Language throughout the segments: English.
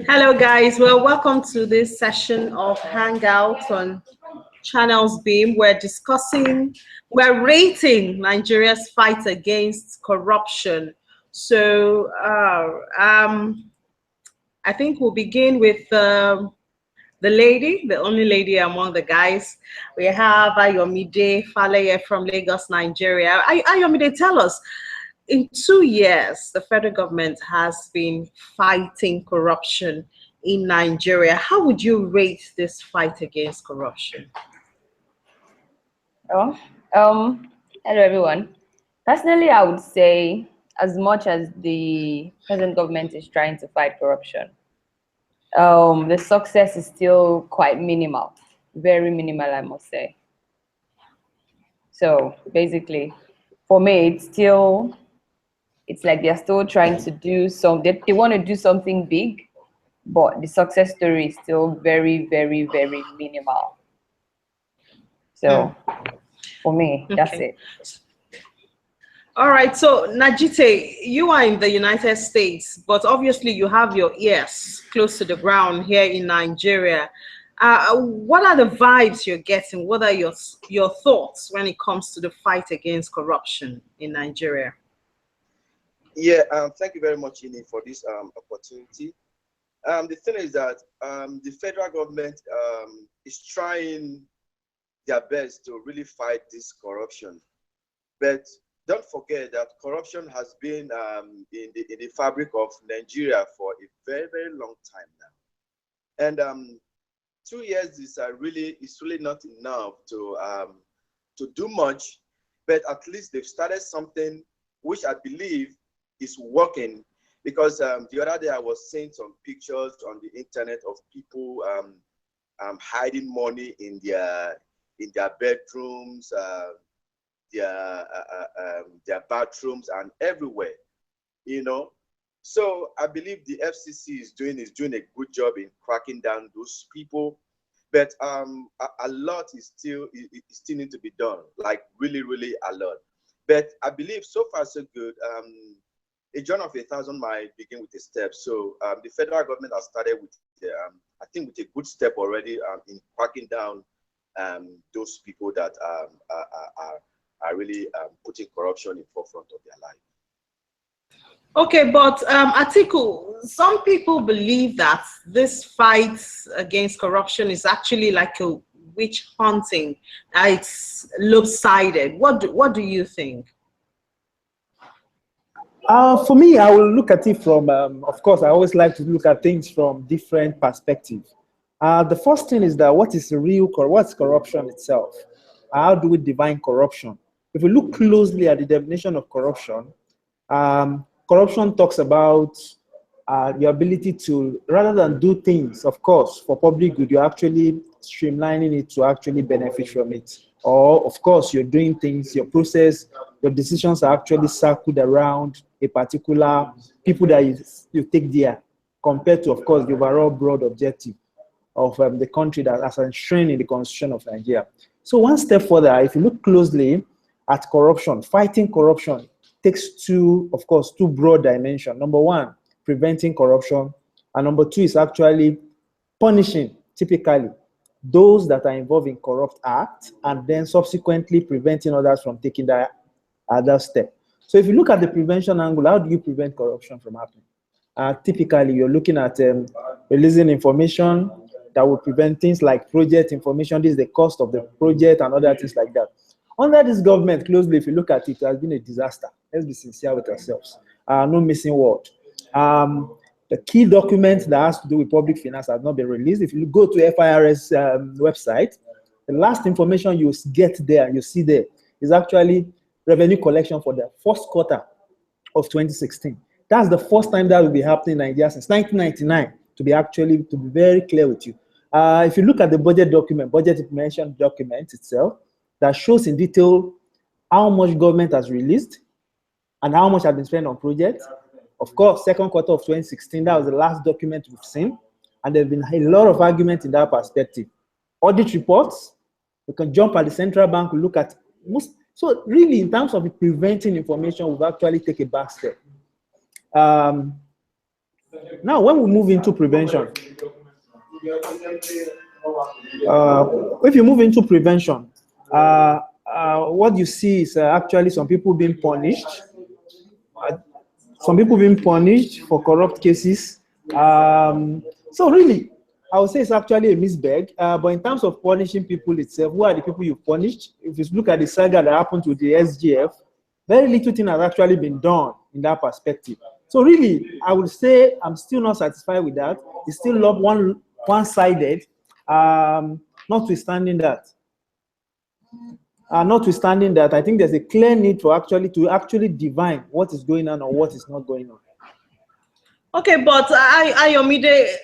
Hello, guys. Well, welcome to this session of Hangout on Channels Beam. We're rating Nigeria's fight against corruption. So, I think we'll begin with the lady, the only lady among the guys. We have Ayomide Faleye from Lagos, Nigeria. Ayomide, tell us, in 2 years, the federal government has been fighting corruption in Nigeria. How would you rate this fight against corruption? Oh, hello everyone. Personally, I would say as much as the present government is trying to fight corruption, the success is still quite minimal, very minimal, I must say. So basically, for me, it's like they're still trying to do they want to do something big, but the success story is still very, very, very minimal. So for me, that's it. All right, so Najite, you are in the United States, but obviously you have your ears close to the ground here in Nigeria. What are the vibes you're getting? What are your thoughts when it comes to the fight against corruption in Nigeria? Yeah, thank you very much, Ini, for this opportunity. The thing is that the federal government is trying their best to really fight this corruption. But don't forget that corruption has been in the fabric of Nigeria for a very, very long time now. And 2 years is really not enough to do much, but at least they've started something which I believe is working, because the other day I was seeing some pictures on the internet of people hiding money in their bedrooms, their bathrooms, and everywhere, you know. So I believe the FCC is doing a good job in cracking down those people, but a lot is still need to be done, like really, really a lot. But I believe so far so good. A journey of 1,000 miles begin with a step. So the federal government has started with, I think, with a good step already in cracking down those people that are really putting corruption in forefront of their life. Okay, but Atiku, some people believe that this fight against corruption is actually like a witch hunting. It's lopsided. What do you think? For me, I will look at it from, of course, I always like to look at things from different perspectives. The first thing is that what's corruption itself? How do we define corruption? If we look closely at the definition of corruption, corruption talks about the ability to, rather than do things, of course, for public good, you're actually streamlining it to actually benefit from it. Or, of course, you're doing things, your process, your decisions are actually circled around a particular people that you take there, compared to, of course, the overall broad objective of the country that has enshrined in the Constitution of Nigeria. So one step further, if you look closely at corruption, fighting corruption takes two broad dimensions. Number one, preventing corruption, and number two is actually punishing, typically, those that are involved in corrupt acts, and then subsequently preventing others from taking that other step. So if you look at the prevention angle, how do you prevent corruption from happening? Typically, you're looking at releasing information that will prevent things like project information. This is the cost of the project and other things like that. Under this government, closely, if you look at it, it has been a disaster. Let's be sincere with ourselves. No missing word. The key document that has to do with public finance has not been released. If you go to FIRS website, the last information you get there, you see there, is actually revenue collection for the first quarter of 2016. That's the first time that will be happening in Nigeria since 1999, to be very clear with you. If you look at the budget document, budget information document itself, that shows in detail how much government has released and how much has been spent on projects. Of course, second quarter of 2016, that was the last document we've seen, and there's been a lot of argument in that perspective. Audit reports, we can jump at the central bank, we look at most. So really, in terms of preventing information, we've actually taken a back step. Now, when we move into prevention, if you move into prevention, what you see is actually some people being punished. Some people being punished for corrupt cases. So really, I would say it's actually a mixed bag. But in terms of punishing people itself, who are the people you punished? If you look at the saga that happened with the SGF, very little thing has actually been done in that perspective. So really, I would say I'm still not satisfied with that. It's still one-sided, notwithstanding that. Notwithstanding that, I think there's a clear need for actually divine what is going on or what is not going on. Okay, but Ayomide,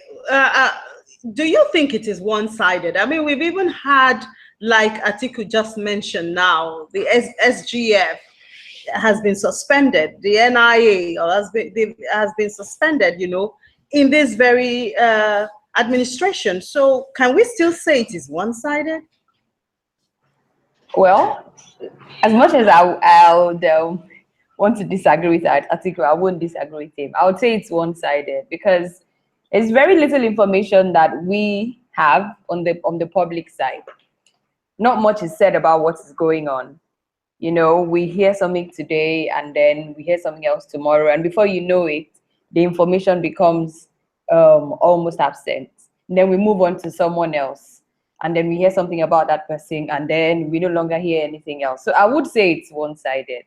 do you think it is one-sided? I mean, we've even had, like Atiku just mentioned now, the SGF has been suspended, the NIA has been suspended, you know, in this very administration. So can we still say it is one-sided? Well, as much as I would want to disagree with that article, I wouldn't disagree with him. I would say it's one-sided because it's very little information that we have on the public side. Not much is said about what is going on. You know, we hear something today and then we hear something else tomorrow, and before you know it, the information becomes almost absent. And then we move on to someone else, and then we hear something about that person, and then we no longer hear anything else. So I would say it's one-sided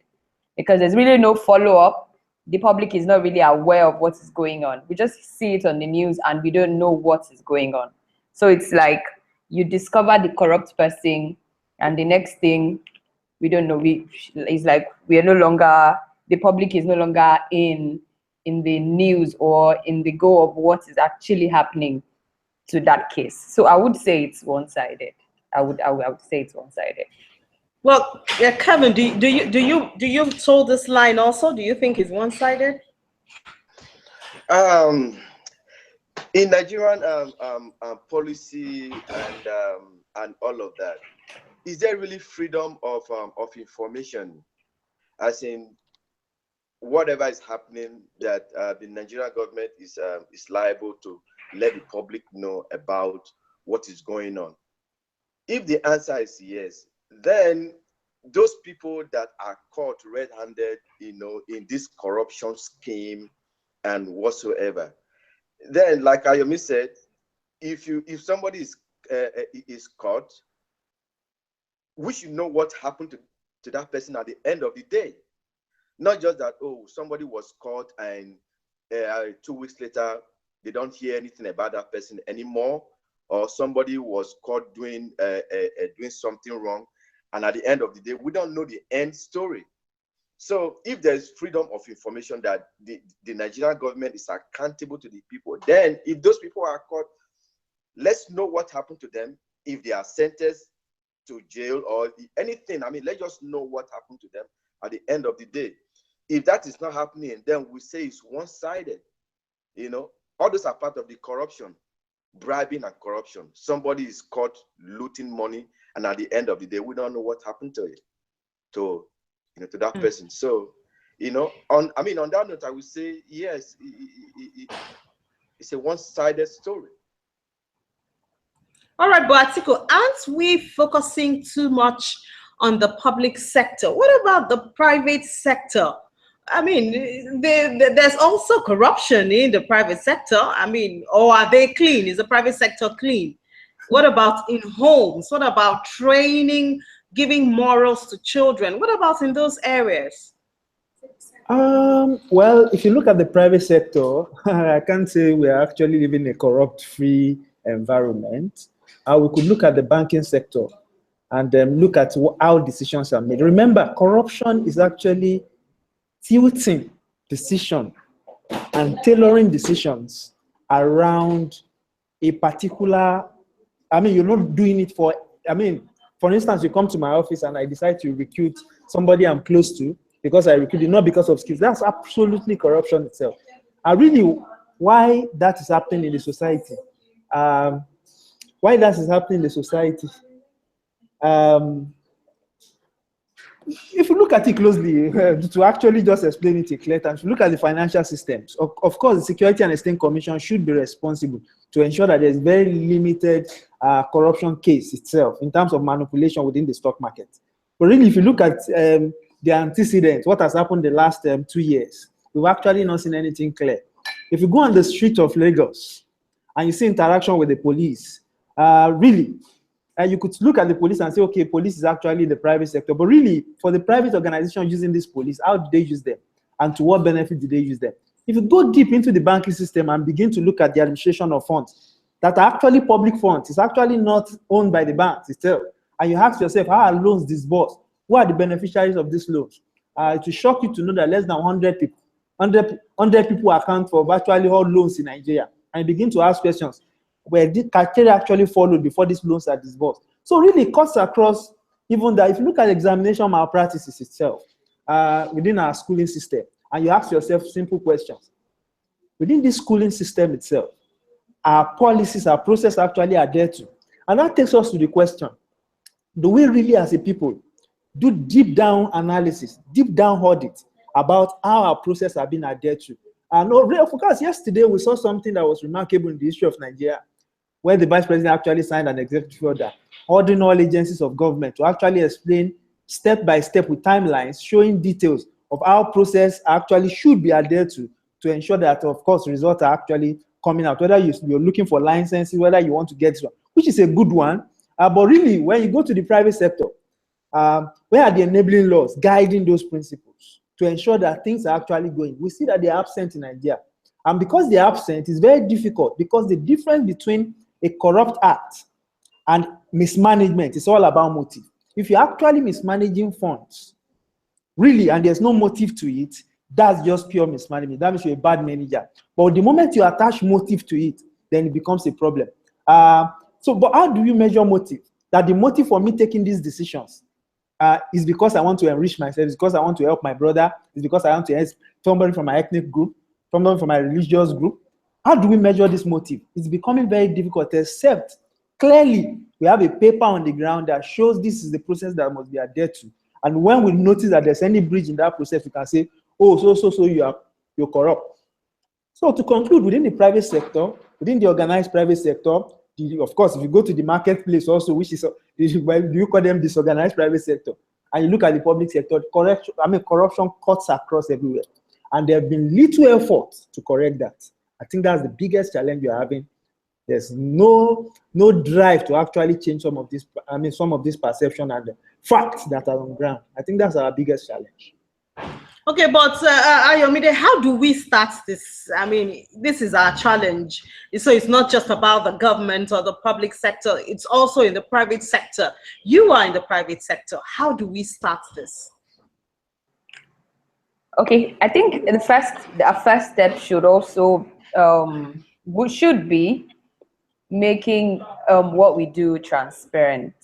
because there's really no follow-up. The public is not really aware of what is going on. We just see it on the news and we don't know what is going on. So it's like you discover the corrupt person, and the next thing, we don't know. It's like we are no longer, the public is no longer in the news or in the go of what is actually happening to that case. So I would say it's one-sided. I would say it's one-sided. Well, yeah, Kevin, do you told this line also? Do you think it's one-sided? In Nigerian policy and all of that, is there really freedom of information? As in, whatever is happening, that the Nigerian government is liable to let the public know about what is going on? If the answer is yes, then those people that are caught red-handed, you know, in this corruption scheme and whatsoever, then, like Ayomi said, if somebody is caught, we should know what happened to that person at the end of the day. Not just that, oh, somebody was caught and 2 weeks later, they don't hear anything about that person anymore, or somebody was caught doing something wrong, and at the end of the day, we don't know the end story. So if there's freedom of information that the Nigerian government is accountable to the people, then if those people are caught, let's know what happened to them, if they are sentenced to jail or anything. I mean, let's just know what happened to them at the end of the day. If that is not happening, then we say it's one-sided. You know, all those are part of the corruption, bribing and corruption. Somebody is caught looting money, and at the end of the day, we don't know what happened to it, to that person. So, you know, on that note, I would say yes, it's a one-sided story. All right, but Atiku, aren't we focusing too much on the public sector? What about the private sector? I mean, there's also corruption in the private sector. I mean, or are they clean? Is the private sector clean? What about in homes? What about training, giving morals to children? What about in those areas? Well, if you look at the private sector, I can't say we are actually living in a corrupt-free environment. We could look at the banking sector and look at how decisions are made. Remember, corruption is actually tilting decision and tailoring decisions around a particular, I mean, you're not doing it for, I mean, for instance, you come to my office and I decide to recruit somebody I'm close to because I recruited, not because of skills. That's absolutely corruption itself. Really, why that is happening in the society? if you look at it closely, to actually just explain it in clear terms, if you look at the financial systems, of course, the Security and Exchange Commission should be responsible to ensure that there's very limited corruption case itself in terms of manipulation within the stock market. But really, if you look at the antecedents, what has happened the last 2 years, we've actually not seen anything clear. If you go on the street of Lagos and you see interaction with the police, really, you could look at the police and say, okay, police is actually the private sector. But really, for the private organization using this police, how do they use them? And to what benefit do they use them? If you go deep into the banking system and begin to look at the administration of funds that are actually public funds, it's actually not owned by the banks itself. And you ask yourself, how are loans disbursed? Who are the beneficiaries of these loans? It will shock you to know that less than 100 people, 100 people account for virtually all loans in Nigeria. And you begin to ask questions. Where did criteria actually followed before these loans are disbursed? So really it cuts across even that. If you look at examination malpractices itself within our schooling system, and you ask yourself simple questions. Within this schooling system itself, our policies, our process actually adhere to. And that takes us to the question, do we really as a people do deep down analysis, deep down audit about how our process have been adhered to? And of course, yesterday we saw something that was remarkable in the history of Nigeria, where the vice president actually signed an executive order ordering all agencies of government to actually explain step by step with timelines showing details of how process actually should be adhered to ensure that, of course, results are actually coming out, whether you're looking for licenses, whether you want to get one, which is a good one. But really, when you go to the private sector, where are the enabling laws guiding those principles to ensure that things are actually going? We see that they're absent in Nigeria. And because they're absent, it's very difficult, because the difference between a corrupt act and mismanagement is all about motive. If you're actually mismanaging funds, really, and there's no motive to it, that's just pure mismanagement. That means you're a bad manager. But the moment you attach motive to it, then it becomes a problem. But how do you measure motive? That the motive for me taking these decisions is because I want to enrich myself, it's because I want to help my brother, it's because I want to help somebody from my ethnic group, somebody from my religious group. How do we measure this motive? It's becoming very difficult, except clearly we have a paper on the ground that shows this is the process that must be adhered to. And when we notice that there's any breach in that process, we can say, oh, so you're corrupt. So to conclude, within the private sector, within the organized private sector, of course, if you go to the marketplace also, which is, well, do you call them disorganized private sector? And you look at the public sector, corruption cuts across everywhere. And there have been little effort to correct that. I think that's the biggest challenge you're having. There's no drive to actually change some of this perception and the facts that are on ground. I think that's our biggest challenge. Okay, but Ayomide, how do we start this? I mean, this is our challenge. So it's not just about the government or the public sector, it's also in the private sector. You are in the private sector. How do we start this? Okay, I think the first step should also should be making what we do transparent.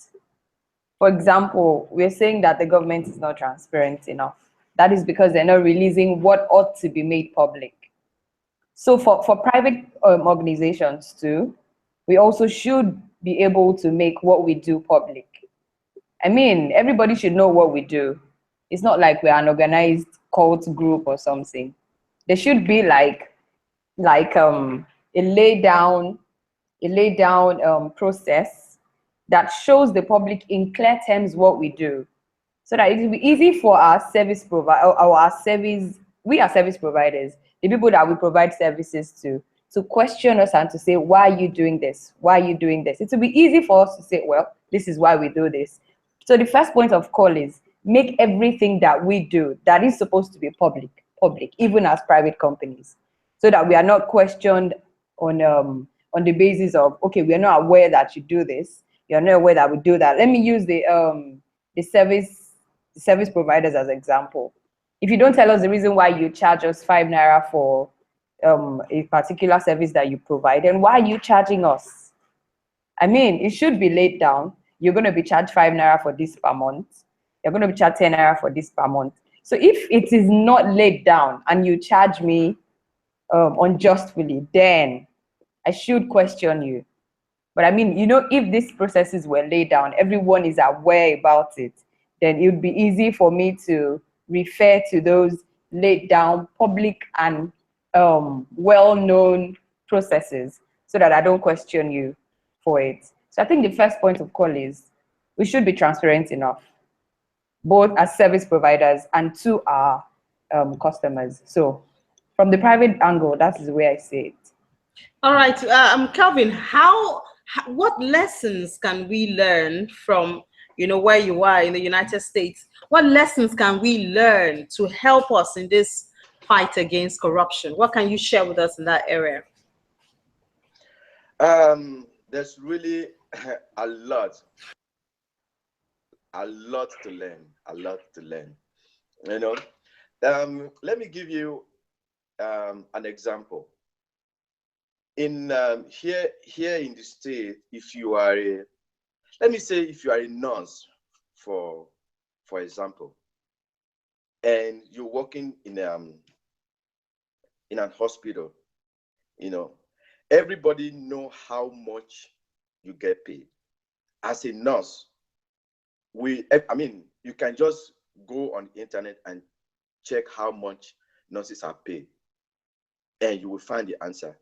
For example, we're saying that the government is not transparent enough. That is because they're not releasing what ought to be made public. So for private organizations too, we also should be able to make what we do public. I mean, everybody should know what we do. It's not like we're an organized cult group or something. There should be like a laid down process that shows the public in clear terms what we do, so that it will be easy for our service providers, the people that we provide services to question us and to say, why are you doing this? Why are you doing this? It will be easy for us to say, well, this is why we do this. So the first point of call is make everything that we do that is supposed to be public, even as private companies, so that we are not questioned on the basis of, okay, we are not aware that you do this, you're not aware that we do that. Let me use the service providers as an example. If you don't tell us the reason why you charge us 5 naira for a particular service that you provide, then why are you charging us? I mean, it should be laid down. You're going to be charged 5 naira for this per month. You're going to be charged 10 naira for this per month. So if it is not laid down and you charge me unjustly, then I should question you. But I mean, you know, if these processes were laid down, everyone is aware about it, then it would be easy for me to refer to those laid down public and well-known processes so that I don't question you for it. So I think the first point of call is we should be transparent enough, both as service providers and to our customers. So from the private angle, that is the way I see it. All right, Calvin, what lessons can we learn from, where you are in the United States? What lessons can we learn to help us in this fight against corruption? What can you share with us in that area? There's really a lot to learn. Let me give you an example. In here in the state, if you are if you are a nurse, for example, and you're working in an hospital, everybody know how much you get paid. As a nurse, you can just go on the internet and check how much nurses are paid, and you will find the answer.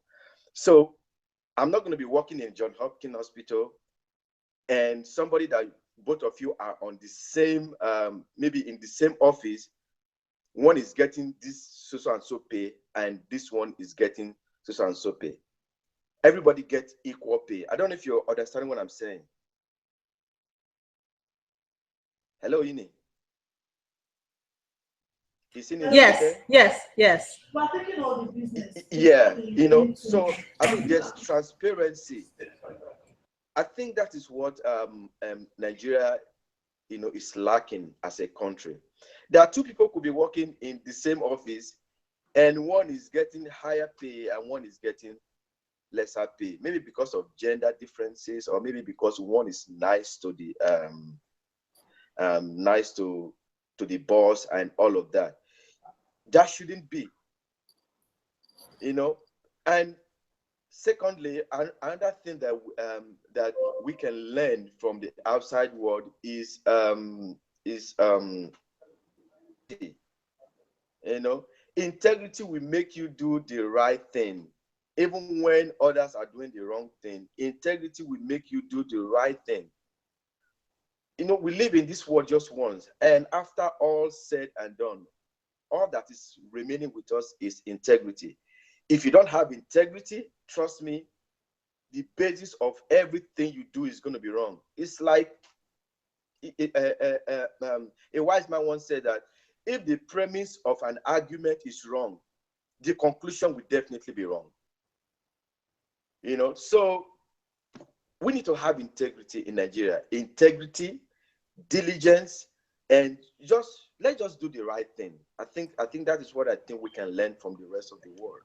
So I'm not going to be working in John Hopkins Hospital and somebody that both of you are on the same, maybe in the same office. One is getting this so and so pay, and this one is getting so and so pay. Everybody gets equal pay. I don't know if you're understanding what I'm saying. Hello, Ini. Yes. We're taking all the business. Yeah, so I mean, there's transparency. I think that is what Nigeria, is lacking as a country. There are two people could be working in the same office, and one is getting higher pay and one is getting lesser pay. Maybe because of gender differences, or maybe because one is nice to the the boss and all of that. That shouldn't be, And secondly, another thing that that we can learn from the outside world is integrity will make you do the right thing, even when others are doing the wrong thing. Integrity will make you do the right thing. We live in this world just once, and after all said and done, all that is remaining with us is integrity. If you don't have integrity, trust me, the basis of everything you do is going to be wrong. It's like a wise man once said that if the premise of an argument is wrong, the conclusion will definitely be wrong. So we need to have integrity in Nigeria. Integrity, diligence, and let's just do the right thing. I think that is what I think we can learn from the rest of the world.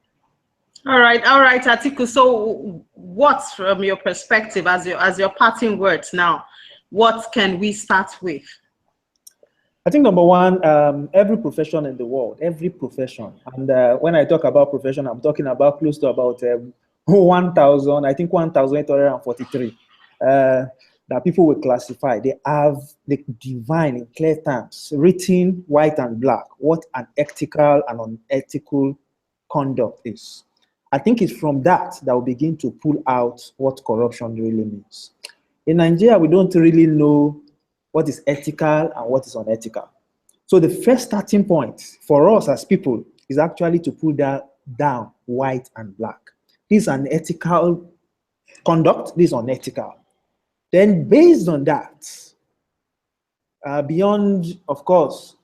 All right, Atiku. So, what's from your perspective as your parting words now? What can we start with? I think number one, every profession in the world, every profession, and when I talk about profession, I'm talking about close to about 1,000, I think 1,843 that people will classify. They have the divine in clear terms, written white and black, what an ethical and unethical conduct is. I think it's from that we'll begin to pull out what corruption really means. In Nigeria, we don't really know what is ethical and what is unethical. So the first starting point for us as people is actually to pull that down, white and black. This is an ethical conduct, this is unethical. Then based on that, beyond, of course,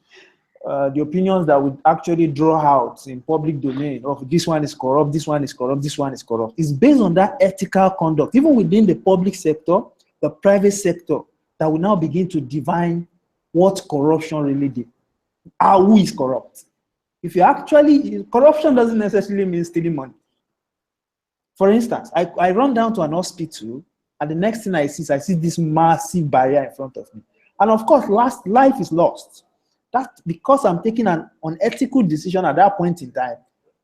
the opinions that would actually draw out in public domain of this one is corrupt, this one is corrupt, this one is corrupt, it's based on that ethical conduct, even within the public sector, the private sector, that will now begin to divine what corruption really did, who is corrupt. If you actually, corruption doesn't necessarily mean stealing money. For instance, I run down to an hospital, and the next thing I see this massive barrier in front of me. And of course, life is lost. That's because I'm taking an unethical decision at that point in time.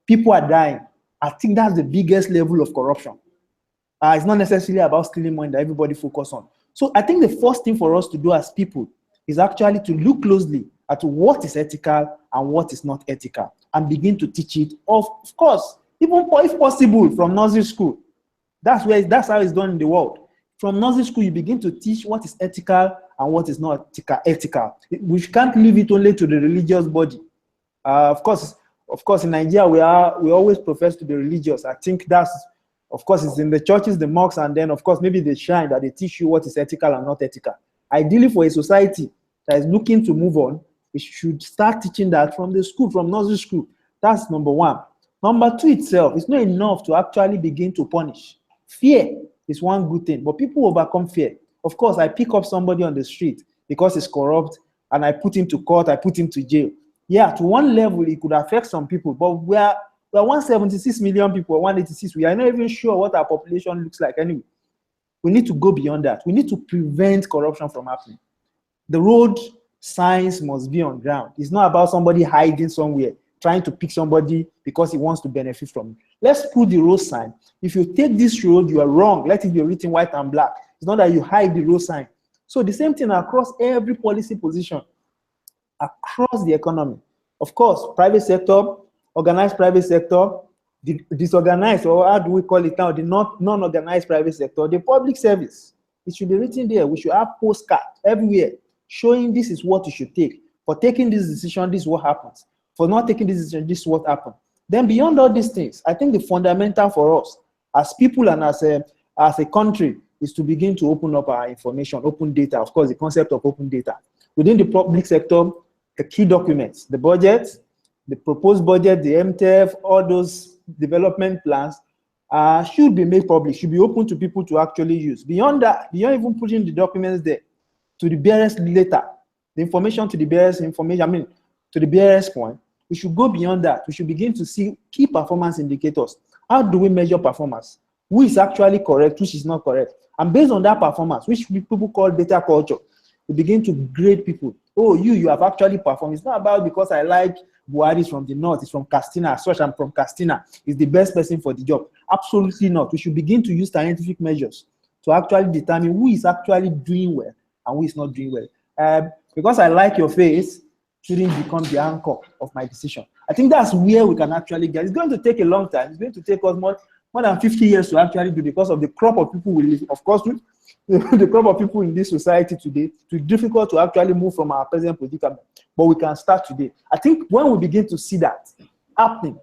People are dying. I think that's the biggest level of corruption. It's not necessarily about stealing money that everybody focus on. So I think the first thing for us to do as people is actually to look closely at what is ethical and what is not ethical and begin to teach it, of course, even if possible, from nursery school. That's how it's done in the world. From nursery school, you begin to teach what is ethical and what is not ethical. We can't leave it only to the religious body. Of course, in Nigeria, we always profess to be religious. I think that's, of course, it's in the churches, the mosques, and then, of course, maybe the shrine that they teach you what is ethical and not ethical. Ideally, for a society that is looking to move on, we should start teaching that from the school, from nursery school. That's number one. Number two itself, it's not enough to actually begin to punish. Fear is one good thing, but people overcome fear. Of course, I pick up somebody on the street because he's corrupt, and I put him to court, I put him to jail. Yeah, to one level, it could affect some people, but we are 176 million people, 186. We are not even sure what our population looks like anyway. We need to go beyond that. We need to prevent corruption from happening. The road signs must be on ground. It's not about somebody hiding somewhere, trying to pick somebody because he wants to benefit from it. Let's put the road sign. If you take this road, you are wrong. Let it be written white and black. It's not that you hide the road sign. So the same thing across every policy position, across the economy. Of course, private sector, organized private sector, the disorganized, or how do we call it now, the non-organized private sector, the public service. It should be written there. We should have postcards everywhere showing this is what you should take. For taking this decision, this is what happens. For not taking this decision, this is what happened. Then beyond all these things, I think the fundamental for us as people and as a country is to begin to open up our information, open data. Of course, the concept of open data. Within the public sector, the key documents, the budget, the proposed budget, the MTF, all those development plans should be made public, should be open to people to actually use. Beyond that, beyond even putting the documents there, to the barest letter, the information to the barest information, to the barest point, we should go beyond that. We should begin to see key performance indicators. How do we measure performance? Who is actually correct, which is not correct? And based on that performance, which people call data culture, we begin to grade people. Oh, you have actually performed. It's not about because I like Buhari from the north, it's from Castina, such I'm from Castina, is the best person for the job. Absolutely not. We should begin to use scientific measures to actually determine who is actually doing well and who is not doing well. Because I like your face shouldn't become the anchor of my decision. I think that's where we can actually get. It's going to take a long time. It's going to take us more than 50 years to actually do, because of the crop of people we live. Of course, the crop of people in this society today, it's difficult to actually move from our present predicament. But we can start today. I think when we begin to see that happening,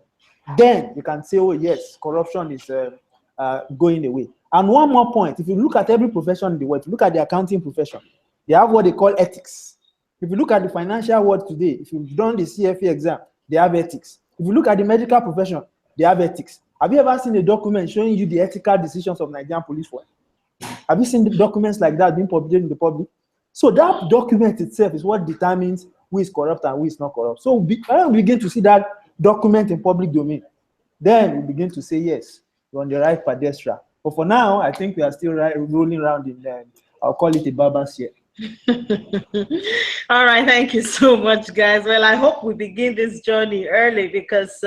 then you can say, oh yes, corruption is going away. And one more point, if you look at every profession in the world, if you look at the accounting profession, they have what they call ethics. If you look at the financial world today, if you've done the CFA exam, they have ethics. If you look at the medical profession, they have ethics. Have you ever seen a document showing you the ethical decisions of Nigerian police force? Have you seen the documents like that being published in the public? So that document itself is what determines who is corrupt and who is not corrupt. So when we begin to see that document in public domain, then we begin to say, yes, we're on the right pedestal. But for now, I think we are still rolling around in, I'll call it a barber's chair. All right, thank you so much, guys. Well, I hope we begin this journey early, because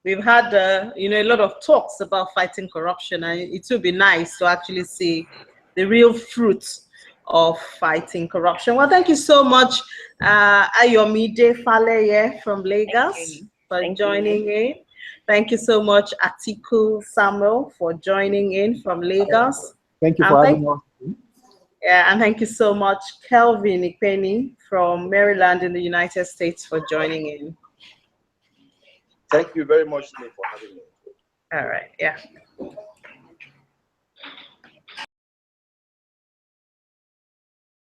we've had a lot of talks about fighting corruption, and it would be nice to actually see the real fruits of fighting corruption. Well, thank you so much, Ayomide Faleye from Lagos, for joining in. Thank you so much, Atiku Samuel, for joining in from Lagos. Thank you for having us. Yeah, and thank you so much, Kelvin Ikpenny from Maryland in the United States, for joining in. Thank you very much, Lee, for having me. All right, yeah.